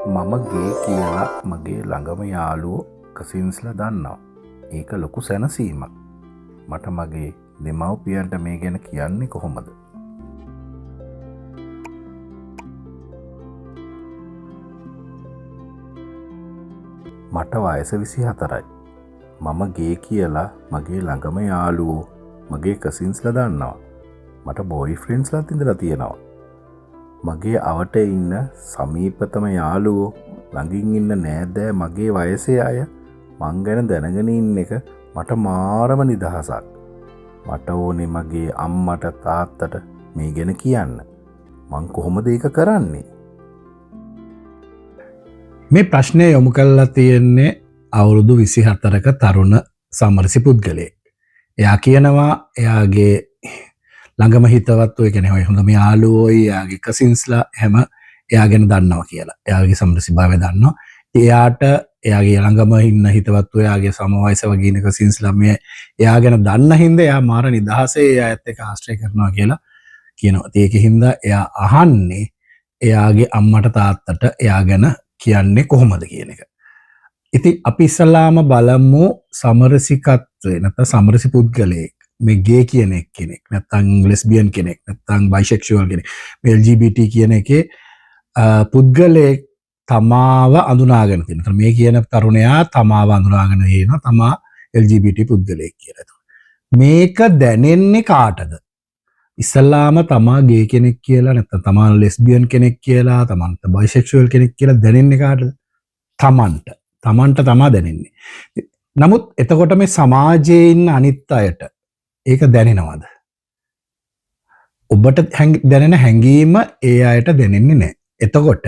මම ගේ කියලා මගේ ළඟම යාළුවෝ කසින්ස්ලා දන්නවා. ඒක ලොකු සැනසීමක්. මට මගේ දෙමව්පියන්ට මේ ගැන කියන්නේ කොහොමද? මට වයස 24යි. මම ගේ කියලා මගේ ළඟම යාළුවෝ මගේ කසින්ස්ලා දන්නවා. මට බොයි ෆ්‍රෙන්ඩ්ස්ලාත් ඉඳලා තියෙනවා. මගේ අවට ඉන්න සමීපතම යාළුවෝ ළඟින් ඉන්න නෑදෑ මගේ වයසේ අය මං ගැන දැනගෙන ඉන්න එක මට මාරම නිදහසක්. මට ඕනේ මගේ අම්මට තාත්තට මේ ගැන කියන්න. මං කොහොමද ඒක කරන්නේ? මේ ප්‍රශ්නය යොමු කරලා තියෙන්නේ අවුරුදු 24ක තරුණ සමරසි පුද්ගලයෙක්. එයා කියනවා එයාගේ ළඟම හිතවත්ව එකන හොයි හොඳම යාළුවෝයි එයාගේ කසින්ස්ලා හැම එයා ගැන දන්නවා කියලා. එයාගේ සමරසිභාවය දන්නවා. එයාට එයාගේ ළඟම ඉන්න හිතවත්ව එයාගේ සමවයස වගේ ඉන්න කසින්ස්ලා මේ එයා ගැන දන්න හින්දා එයා මාර නිදහසේ එයාත් එක්ක ආශ්‍රය කරනවා කියලා කියනවා. ඒක හින්දා එයා අහන්නේ එයාගේ අම්මට තාත්තට එයා ගැන කියන්නේ කොහොමද කියන එක. ඉතින් අපි ඉස්සලාම බලමු සමරසිකත්වය නැත්නම් සමරසි පුද්ගලයෙක් මේ ගේ කියන කෙනෙක් නැත්නම් ලෙස්බියන් කෙනෙක් නැත්නම් බයිසෙක්ෂුවල් කෙනෙක් මේ LGBT කියන එකේ පුද්ගලයෙක් තමාව අඳුනාගෙන තියෙනවා. මේ කියන තරුණයා තමාව අඳුනාගෙන ඉනවා තමා LGBT පුද්ගලයෙක් කියලා. මේක දැනෙන්නේ කාටද? ඉස්සලාම තමා ගේ කෙනෙක් කියලා නැත්නම් තමා ලෙස්බියන් කෙනෙක් කියලා තමන්ට බයිසෙක්ෂුවල් කෙනෙක් කියලා දැනෙන්නේ කාටද? තමන්ට තමා දැනෙන්නේ. නමුත් එතකොට මේ සමාජයේ ඉන්න අනිත් අයට ඒක දැනෙනවද? ඔබට දැනෙන හැඟීම ඒ අයට දැනෙන්නේ නැහැ. එතකොට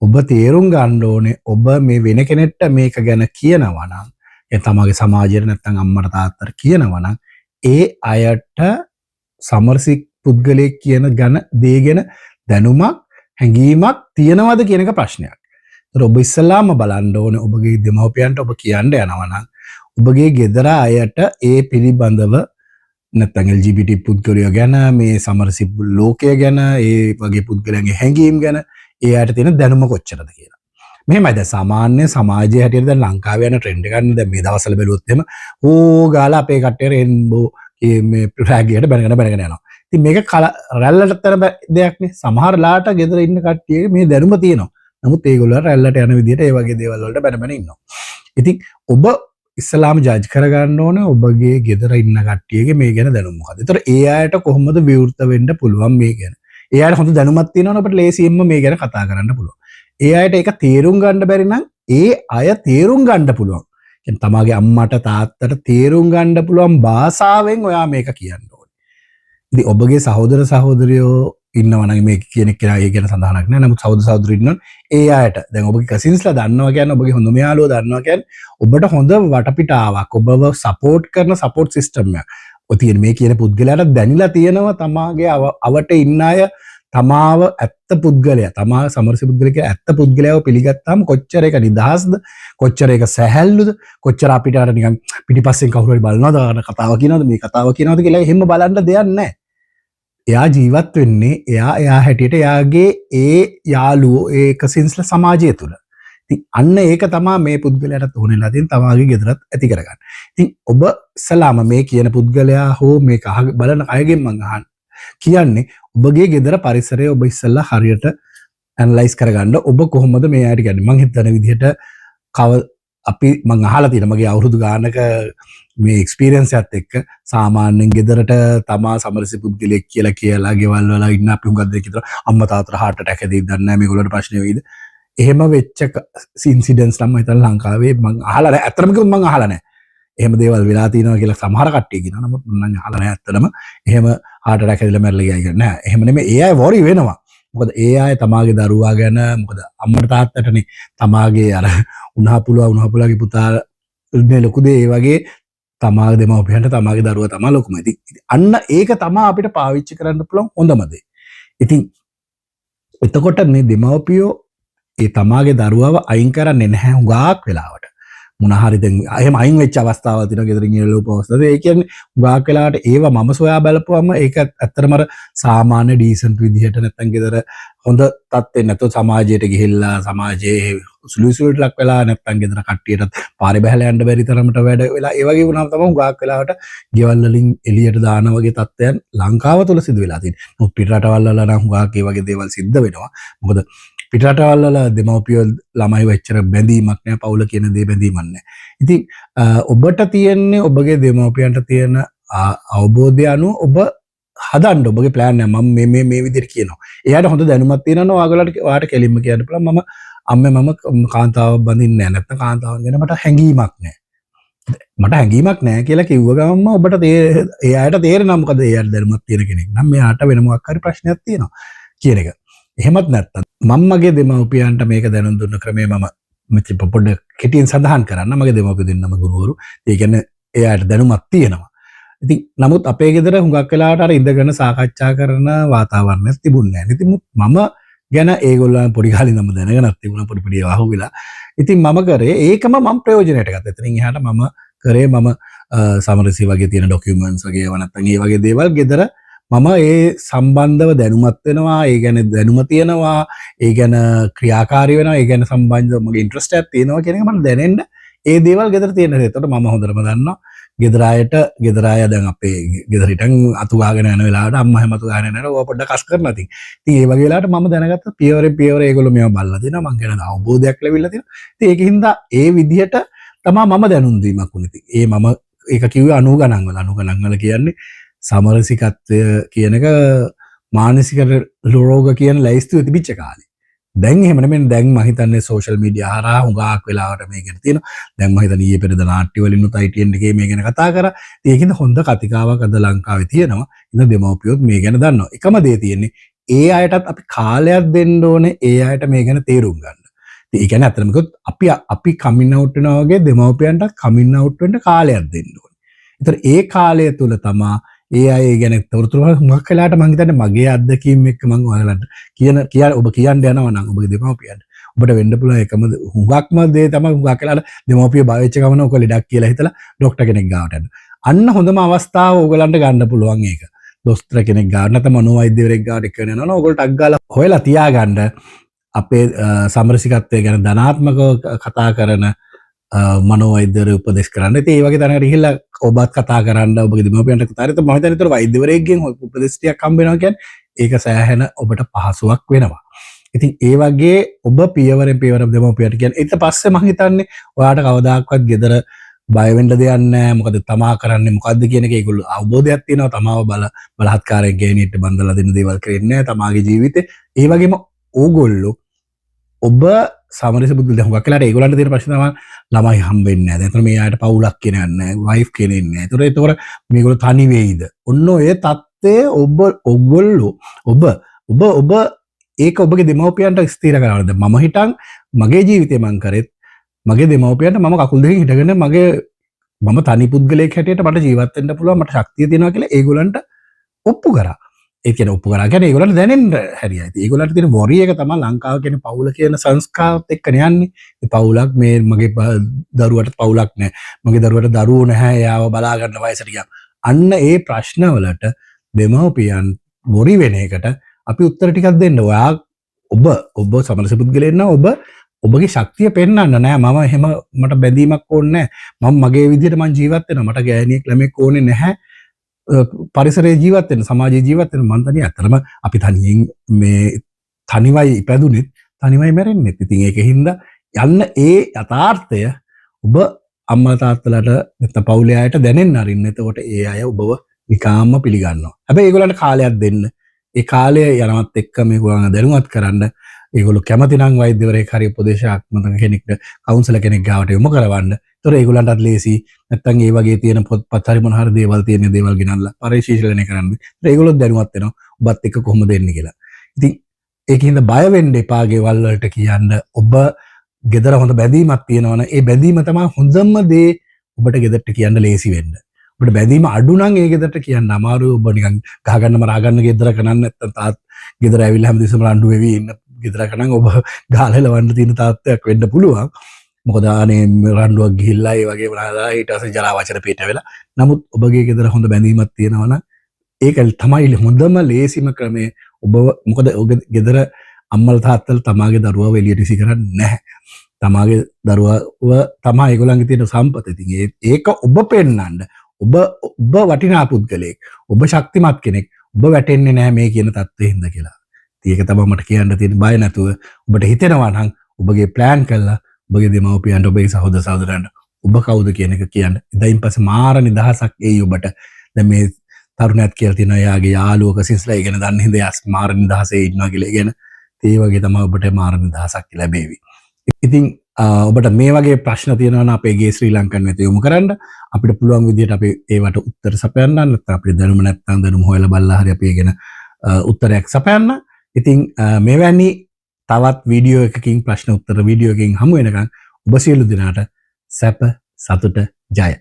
ඔබ තේරුම් ගන්න ඕනේ ඔබ මේ වෙන කෙනෙක්ට මේක ගැන කියනවා නම් ඒ තමගේ සමාජයට නැත්නම් අම්මට තාත්තට කියනවා නම් ඒ අයට සමරසි පුද්ගලයෙක් කියන ගැන දේ ගැන දැනුමක් හැඟීමක් තියනවද කියන එක ප්‍රශ්නයක්. ඒතර ඔබ ඉස්සලාම බලන්න ඕනේ ඔබගේ දෙමව්පියන්ට ඔබ කියන්න යනවා නම් ඔබගේ ගෙදර අයට ඒ පිළිබඳව නැත්නම් LGBT පුද්ගලයෝ ගැන මේ සමරසි ලෝකය ගැන ඒ වගේ පුද්ගලයන්ගේ හැඟීම් ගැන ඒ අයට තියෙන දැනුම කොච්චරද කියලා. මෙහෙමයි දැන් සාමාන්‍ය සමාජයේ හැටියට දැන් ලංකාවේ යන ට්‍රෙන්ඩ් එකක් නේ දැන් මේ දවස්වල බැලුවොත් එහෙම ඕ ගාලා අපේ කට්ටිය රේන්බෝ මේ ෆ්ලැග් එකට බැනගෙන යනවා. ඉතින් මේක රැල්ලට තර දෙයක් නේ. සමහර ලාට ගෙදර ඉන්න කට්ටියගේ මේ දැනුම තියෙනවා. නමුත් ඒගොල්ලෝ රැල්ලට යන විදිහට ඒ වගේ දේවල් වලට බැන ඉන්නවා. ඉතින් ඔබ ඉස්ලාම ජජ් කරගන්න ඕනේ ඔබගේ ගෙදර ඉන්න කට්ටියගේ මේ ගැන දැනුම මොකද්ද? ඒතර ඒ අයට කොහොමද විවෘත වෙන්න පුළුවන් මේ ගැන? ඒ අයට හොඳ දැනුමක් තියෙනවනේ අපිට ලේසියෙන්ම මේ ගැන කතා කරන්න පුළුවන්. ඒ අයට ඒක තේරුම් ගන්න බැරි නම් ඒ අය තේරුම් ගන්න පුළුවන්. කියන්නේ තමාගේ අම්මට තාත්තට තේරුම් ගන්න පුළුවන් භාෂාවෙන් ඔයා මේක කියන්න ඕනේ. ඉතින් ඔබගේ සහෝදර සහෝදරියෝ ඉන්නවනම් මේ කියන කෙනා ඒ ගැන සඳහනක් නැහැ. නමුත් සහෝදර සහෝදරියෝ ඉන්නවනම් ඒ අයට දැන් ඔබගේ කසින්ස්ලා දන්නවා කියන්නේ ඔබගේ හොඳම යාළුවෝ දන්නවා කියන්නේ ඔබට හොඳ වටපිටාවක් ඔබව සපෝට් කරන සපෝට් සිස්ටම් එකක්. ඔය තියෙන මේ කියන පුද්ගලයාට දැනිලා තියෙනවා තමාගේ අවට ඉන්න අය තමාව ඇත්ත පුද්ගලයා තමා සමරසි පුද්ගලයා කියලා ඇත්ත පුද්ගලයාව පිළිගත්තාම කොච්චර ඒක නිදහස්ද කොච්චර ඒක සැහැල්ලුද කොච්චර අපිට අර නිකන් පිටිපස්සෙන් කවුරු හරි බලනවද අර කතාව කියනවද මේ කතාව කියනවද කියලා එහෙම බලන්න දෙයක් නැහැ. එයා ජීවත් වෙන්නේ එයා හැටියට එයාගේ ඒ යාළුවෝ ඒ කසින්ස්ලා සමාජය තුල. ඉතින් අන්න ඒක තමයි මේ පුද්ගලයාට ඕනෙලා තියෙන තමාගේ ගෙදරත් ඇති කරගන්න. ඉතින් ඔබ සලාම මේ කියන පුද්ගලයා හෝ මේක බලන අයගෙන් මං අහන්න කියන්නේ ඔබගේ ගෙදර පරිසරය ඔබ ඉස්සෙල්ලා හරියට ඇනලයිස් කරගන්න. ඔබ කොහොමද මේ අයට කියන්නේ? මං හිතන විදිහට අපි මං අහලා තියෙන මගේ අවුරුදු ගානක මේ එක්ස්පීරියන්ස් එකත් එක්ක සාමාන්‍යයෙන් ගෙදරට තමා සමරසි පුද්ගලයෙක් කියලා ගෙවල් වල ඉන්න අපි හුඟක් දෙයක් විතර අම්මා තාත්තට heart attack හැදෙයිද දන්නේ නැහැ මේගොල්ලන්ට ප්‍රශ්න වෙයිද? එහෙම වෙච්ච ඉන්සිඩන්ට්ස් නම් මම හිතන ලංකාවේ මං අහලා නැහැ. ඇත්තටම කිව්වොත් මං අහලා නැහැ. එහෙම දේවල් වෙලා තියෙනවා කියලා සමහර කට්ටිය කියනවා. නමුත් මම අහලා නැහැ ඇත්තටම. එහෙම heart attack හැදිලා මැරලා ගියා කියලා නෑ. එහෙම නෙමෙයි. ඒ අය worry වෙනවා. මොකද ඒ අය තමාගේ දරුවා ගැන මොකද අම්මට තාත්තටනේ තමාගේ අර උණහපුලගේ පුතා නේ ලොකු දේ ඒ වගේ තමාගේ දෙමව්පියන්ට තමාගේ දරුවා තමා ලොකුම. ඉතින් අන්න ඒක තමයි අපිට පාවිච්චි කරන්න පුළුවන් හොඳම දේ. ඉතින් එතකොට මේ දෙමව්පියෝ ඒ තමාගේ දරුවව අයින් කරන්නේ නැහැ හුඟක් වෙලාවට. මොනහරි දැන් එහෙම අයින් වෙච්ච අවස්ථාවක් තියෙනවා ගෙදරින් එළව පවස්තද ඒ කියන්නේ ගාක් වෙලාවට ඒව මම සොයා බලපුවම ඒක ඇත්තටම අර සාමාන්‍ය ඩීසන්ට් විදිහට නැත්තම් ගෙදර හොඳ තත්ත්වෙ නැතෝ සමාජයට ගිහිල්ලා සමාජයේ සුළුසුළුට ලක් වෙලා නැත්තම් ගෙදර කට්ටියට පාරේ බහලා යන්න බැරි තරමට වැඩ වෙලා ඒ වගේ වුණාම තමයි ගාක් වෙලාවට ගෙවල් වලින් එළියට දාන වගේ තත්ත්වයන් ලංකාව තුල සිදු වෙලා තියෙනවා. පිට රටවල් වල නම් ගාක් ඒ වගේ දේවල් සිද්ධ වෙනවා. මොකද පිටරටවල් වල දෙමව්පියෝ ළමයි වෙච්චර බැඳීමක් නෑ පවුල කියන දේ බැඳීමක් නෑ. ඉතින් ඔබට තියෙන්නේ ඔබගේ දෙමව්පියන්ට තියෙන අවබෝධය අනුව ඔබ හදන්න ඔබගේ ප්ලෑන් එක මම මේ විදිහට කියනවා. එයාට හොඳ දැනුමක් තියෙනවා ඔයාලට ඔයාට කෙලින්ම කියන්න පුළුවන් මම අම්මේ මම කාන්තාවක් බඳින්නේ නෑ නැත්නම් කාන්තාවන් ගැන මට හැඟීමක් නෑ. මට හැඟීමක් නෑ කියලා කිව්ව ගමන්ම ඔබට එයාට තේරෙනවා මොකද එයාට දැනුමක් තියෙන කෙනෙක් නම් මෙයාට වෙන මොකක් හරි ප්‍රශ්නයක් තියෙනවා කියන එක. එහෙමත් නැත්තම් මම මගේ දෙමව්පියන්ට මේක දැනුම් දුන්න ක්‍රමය මම මෙච්චර පොඩ්ඩක් කෙටියෙන් සඳහන් කරන්න. මගේ දෙමව්පිය දෙන්නම ගුරුවරු. ඒ කියන්නේ එයාට දැනුමක් තියෙනවා. ඉතින් නමුත් අපේ ගෙදර හුඟක් වෙලාවට අර ඉඳගෙන සාකච්ඡා කරන වාතාවරණයක් තිබුණේ නැහැ. ඉතින් මම ගැන ඒගොල්ලන් පොඩි කාලේ නම් දැනගෙනත් තිබුණා පොඩි පොඩි අහුවිලා. ඉතින් මම කරේ ඒකම මම ප්‍රයෝජනයට ගත්තා. එතනින් එහාට මම කරේ මම සමරසි වගේ තියෙන ඩොකියුමන්ට්ස් වගේ ඒවා නැත්නම් ඒ වගේ දේවල් ගෙදර මම ඒ සම්බන්ධව දැනුමත් වෙනවා. ඒ ගැන දැනුම තියෙනවා. ඒ ගැන ක්‍රියාකාරී වෙනවා. ඒ ගැන සම්බන්ධව මගේ ඉන්ට්‍රස්ට් එකක් තියෙනවා කියන එක මට දැනෙන්න ඒ දේවල් ගෙදර තියෙනවා. ඒකට මම හොඳටම දන්නවා. ගෙදර අය දැන් අපේ ගෙදර හිටන් අතු ගාගෙන යන වෙලාවට අම්මා හැම අතු ගාගෙන යනකොට ඕවා පොඩ්ඩක් කස් කරනවා. ඉතින් ඒ වගේ වෙලාවට මම දැනගත්තා පියවරෙන් පියවර ඒගොල්ලෝ මේව බලලා තියෙනවා. මං ගැන අවබෝධයක් ලැබිලා තියෙනවා. ඉතින් ඒකින්ද ඒ විදිහට තමයි මම දැනුම් දීමක් උනේ. ඉතින් මම ඒක කිව්වේ 90 ගණන් වල කියන්නේ සමරසිකත්වය කියන එක මානසික රෝග කියන ලැයිස්තුව තිබිච්ච කාලේ. දැන් එහෙම නෙමෙයි. දැන් මම හිතන්නේ සෝෂල් මීඩියා හරහා හුඟක් වෙලාවට මේක ගැන තියෙනවා. දැන් මම හිතන්නේ ඊයේ පෙරේද නාට්‍ය වලින් උත් ITN එකේ මේ ගැන කතා කරා. ඒකින්ද හොඳ කතිකාවක් අද ලංකාවේ තියෙනවා. ඉතින් දෙමව්පියොත් මේ ගැන දන්නවා. එකම දේ තියෙන්නේ ඒ අයටත් අපි කාලයක් දෙන්න ඕනේ ඒ අයට මේ ගැන තේරුම් ගන්න. ඉතින් ඒ කියන්නේ අතරම කිව්වොත් අපි කමින් අවුට් වෙනවා වගේ දෙමව්පියන්ට කමින් අවුට් වෙන්න කාලයක් දෙන්න ඕනේ. ඒතර ඒ කාලය තුල තමයි ඒ අය ගැන තොරතුරු හුඟක් වෙලාවට මම හිතන්නේ මගේ අත්දැකීම් එක්ක මම ඔයාලට ඔබ කියන්න යනවා නම් ඔබගේ දෙමව්පියන්ට ඔබට වෙන්න පුළුවන් එකම හුඟක්ම දේ තමයි හුඟක් වෙලාවට දෙමව්පිය බය වෙච්ච ගමන ඔක ලෙඩක් කියලා හිතලා ડોක්ටර් කෙනෙක් ගාවට යන්න. අන්න හොඳම අවස්ථාව ඕගලන්ට ගන්න පුළුවන් ඒක. දොස්තර කෙනෙක් ගාවට නැත්නම් මනෝවෛද්‍යවරයෙක් ගාවට එක්ක යනවා නම් ඕගොල්ලෝ ටක් ගාලා හොයලා තියාගන්න අපේ සමරසිකත්වය ගැන ධනාත්මකව කතා කරන මනෝවෛද්‍යවරු උපදෙස් කරන්න. ඉතින් ඒ වගේ තැනකට ගිහිල්ලා ඔබත් කතා කරන්න ඔබගේ දෙමව්පියන්ට කතා කරලා මම හිතන්නේ ඒතර වෛද්‍යවරයෙක්ගෙන් උපදෙස් ටිකක් හම්බ වෙනවා කියන්නේ ඒක සෑහෙන ඔබට පහසුවක් වෙනවා. ඉතින් ඒ වගේ ඔබ පියවරෙන් පියවර දෙමව්පියන්ට කියන්නේ ඊට පස්සේ මම හිතන්නේ ඔයාට කවදාකවත් ගෙදර බය වෙන්න දෙයක් නැහැ. මොකද තමා කරන්නේ මොකද්ද කියන එක ඒගොල්ලෝ අවබෝධයක් තියෙනවා. තමාව බලහත්කාරයෙන් ගේනිට බඳලා දෙන දේවල් කරන්නේ නැහැ තමාගේ ජීවිතේ. ඒ වගේම ඕගොල්ලෝ ඔබ සමරස බුදු දැන් හුඟක් වෙලාට ඒගොල්ලන්ට තියෙන ප්‍රශ්න තමයි ළමයි හම්බෙන්නේ නැහැ. දැන් මේ ආයත පවුලක් කෙනෙක් නැහැ. වයිෆ් කෙනෙක් නැහැ. ඒතොර මේගොල්ලෝ තනි වෙයිද? ඔන්න ඔය தත්ත්වය ඔබ ඒක ඔබගේ දෙමව්පියන්ට ස්ථිර කරගන්න. මම හිතන් මගේ ජීවිතේ මං කරෙත් මගේ දෙමව්පියන්ට මම කකුල් දෙකෙන් හිටගෙන මම තනි පුද්ගලයෙක් හැටියට මට ජීවත් වෙන්න පුළුවන් මට ශක්තිය තියෙනවා කියලා ඒගොල්ලන්ට ඔප්පු කරා. ඒ කියන්නේ ඔප්පු කරා කියන්නේ ඒගොල්ලන්ට දැනෙන්න හැරියයි. ඒගොල්ලන්ට තියෙන වොරි එක තමයි ලංකාව කියන්නේ පවුල කියන සංස්කාරත් එක්කනේ යන්නේ. මේ පවුලක් මේ මගේ දරුවට පවුලක් නැහැ. මගේ දරුවට දරුවෝ නැහැ. එයාව බලා ගන්න වයසට ගියා. අන්න ඒ ප්‍රශ්න වලට දෙමව්පියන් වොරි වෙන එකට අපි උත්තර ටිකක් දෙන්න. ඔයා ඔබ සමරස පුද්ගලයෙක් නම් ඔබගේ ශක්තිය පෙන්වන්න නෑ. මම එහෙම මට බැඳීමක් ඕනේ නෑ. මම මගේ විදිහට මං ජීවත් වෙනවා. මට ගෑණියෙක් ළමෙක් ඕනේ නැහැ. පරිසරයේ ජීවත් වෙන්න සමාජයේ ජීවත් වෙන්න මං තනිය අතරම අපි තනියෙන් මේ තනිවයි ඉපදුනෙත් තනිවයි මැරෙන්නෙත්. ඉතින් ඒකින්ද යන්න ඒ යථාර්ථය ඔබ අම්මා තාත්තලාට නැත්නම් පවුලේ අයට දැනෙන්න අරින්න. එතකොට ඒ අය ඔබව නිකාම්ම පිළිගන්නවා. හැබැයි ඒගොල්ලන්ට කාලයක් දෙන්න. ඒ කාලය යනවත් එක්ක මේගොල්ලන් දැනුවත් කරන්න ඒගොල්ලෝ කැමති නම් වෛද්‍යවරයෙක් හරි උපදේශාත්මක කෙනෙක්ට කවුන්සලර් කෙනෙක් ගාවට යොමු කරවන්න. ඒතොර ඒගොල්ලන්ටත් ලේසි. නැත්තම් ඒ වගේ තියෙන පොත්පත් හරි මොන හරි දේවල් තියෙන දේවල් ගෙනල්ලා පරිශීලනය කරන්න. ඒතොර ඒගොල්ලෝ දැනුවත් වෙනවා. ඔබත් එක්ක කොහොමද එන්නේ කියලා. ඉතින් ඒකින්ද බය වෙන්න එපා ගෙවල් වලට කියන්න. ඔබ ගෙදර හොඳ බැඳීමක් තියෙනවනේ. ඒ බැඳීම තමයි හොඳම දේ ඔබට ගෙදරට කියන්න ලේසි වෙන්න. ඔබට බැඳීම අඩු නම් ඒ ගෙදරට කියන්න අමාරුයි. ඔබ නිකන් ගහගන්න මරාගන්න ගෙදරක නම් නැත්තම් තාත් ගෙදර ඇවිල්ලා හැමදෙස්සම රණ්ඩු වෙවි ඉන්න ගෙදරක නම් ඔබ ගාලෙලවන්න තියෙන තාත්තයක් වෙන්න පුළුවන්. මොකදානේ රණ්ඩුවක් ගිහිල්ලා ඒ වගේ වුණාලා ඊට පස්සේ ජරා වචන පිට වෙලා නමුත් ඔබගේ ගෙදර හොඳ බැඳීමක් තියෙනවා නම් ඒක තමයි හොඳම ලේසිම ක්‍රමය ඔබ මොකද ඔබ ගෙදර අම්මල තාත්තල තමාගේ දරුවව එළියට විසි කරන්නේ නැහැ තමාගේ දරුවව තමා ඒගොල්ලන්ගේ තියෙන සම්පත ඉතින් ඒක ඔබ පෙන්නන්න ඔබ වටිනා පුද්ගලයෙක් ඔබ ශක්තිමත් කෙනෙක් ඔබ වැටෙන්නේ නැහැ මේ කියන තත්ත්වෙ හින්දා කියලා. ඒක තමයි මට කියන්න තියෙන බය නැතුව ඔබට හිතෙනවා නම් ඔබගේ ප්ලෑන් කරලා ඔබගේ දෙමව්පියන්ට ඔබේ සහෝදර සහෝදරයන්ට ඔබ කවුද කියන එක කියන්න. ඉතින් පස්සේ මාර නිදහසක් එයි ඔබට. දැන් මේ තරුණයත් කියලා තියෙනවා එයාගේ යාළුවෝ කසින්ස්ලා ඉගෙන ගන්න හින්දා යාස් මාර නිදහසේ ඉන්නවා කියලා ඉගෙන. ඒ වගේ තමයි ඔබට මාර නිදහසක් ලැබෙවි. ඉතින් ඔබට මේ වගේ ප්‍රශ්න තියෙනවා නම් අපේ ගේ ශ්‍රී ලංකන් වෙත යොමු කරන්න අපිට පුළුවන් විදිහට අපි ඒවට උත්තර සපයන්න නැත්නම් අපිට දැනුම නැත්නම් දැනුම හොයලා බලලා හරි අපි ඒගෙන උත්තරයක් සපයන්න. ඉතින් මෙවැනි තවත් වීඩියෝ එකකින් ප්‍රශ්න උත්තර වීඩියෝ එකකින් හමු වෙනකන් ඔබ සියලු දෙනාට සැප සතුට ජය.